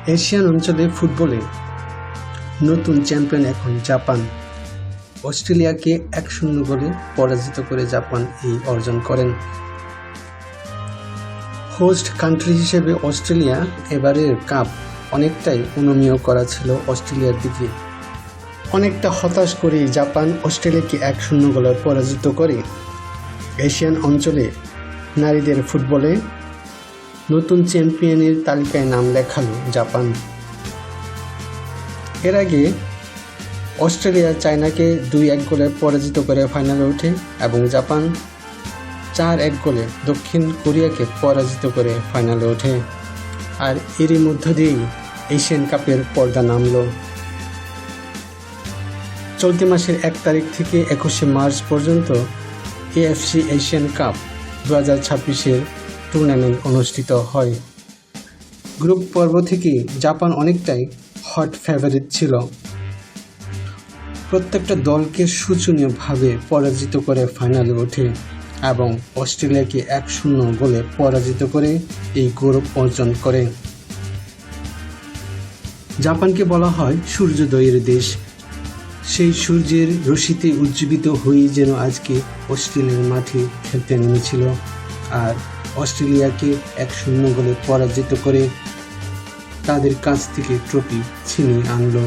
Asian অঞ্চলে ফুটবলে নতুন চ্যাম্পিয়ন এখন জাপান। অস্ট্রেলিয়াকে 1-0 গোলে পরাজিত করে জাপান এই অর্জন করেন। হোস্ট কান্ট্রি হিসেবে অস্ট্রেলিয়া এবারের কাপ অনেকটাই অনুমেয় করা ছিল অস্ট্রেলিয়ার দিকে। অনেকটা হতাশ করে জাপান অস্ট্রেলিয়াকে 1-0 গোলে পরাজিত করে এশিয়ান অঞ্চলে নারীদের ফুটবলে নতুন চ্যাম্পিয়নের তালিকায় নাম লেখালো জাপান। এর আগে অস্ট্রেলিয়া চায়নাকে 2-1 গোলে পরাজিত করে ফাইনালে ওঠে এবং জাপান 4-1 গোলে দক্ষিণ কোরিয়াকে পরাজিত করে ফাইনালে ওঠে। আর এরই মধ্য দিয়েই এশিয়ান কাপের পর্দা নামল। চলতি মাসের 1 তারিখ থেকে 21শে মার্চ পর্যন্ত এএফসি এশিয়ান কাপ 2026-এর টুর্নামেন্ট অনুষ্ঠিত হয়। গ্রুপ পর্ব থেকে জাপান অনেকটাই হট ফেভারিট ছিল। প্রত্যেকটা দলকে শোচনীয়ভাবে পরাজিত করে ফাইনালে ওঠে এবং অস্ট্রেলিয়াকে 1-0 গোলে পরাজিত করে এই গৌরব অর্জন করে। জাপানকে বলা হয় সূর্যোদয়ের দেশ। সেই সূর্যের রশ্মিতে উজ্জীবিত হয়েই যেন আজকে অস্ট্রেলিয়ার মাঠে খেলতে নেমেছিল আর অস্ট্রেলিয়াকে 1-0 গোলে পরাজিত করে তাদের কাছ থেকে ট্রফি ছিনিয়ে আনলো।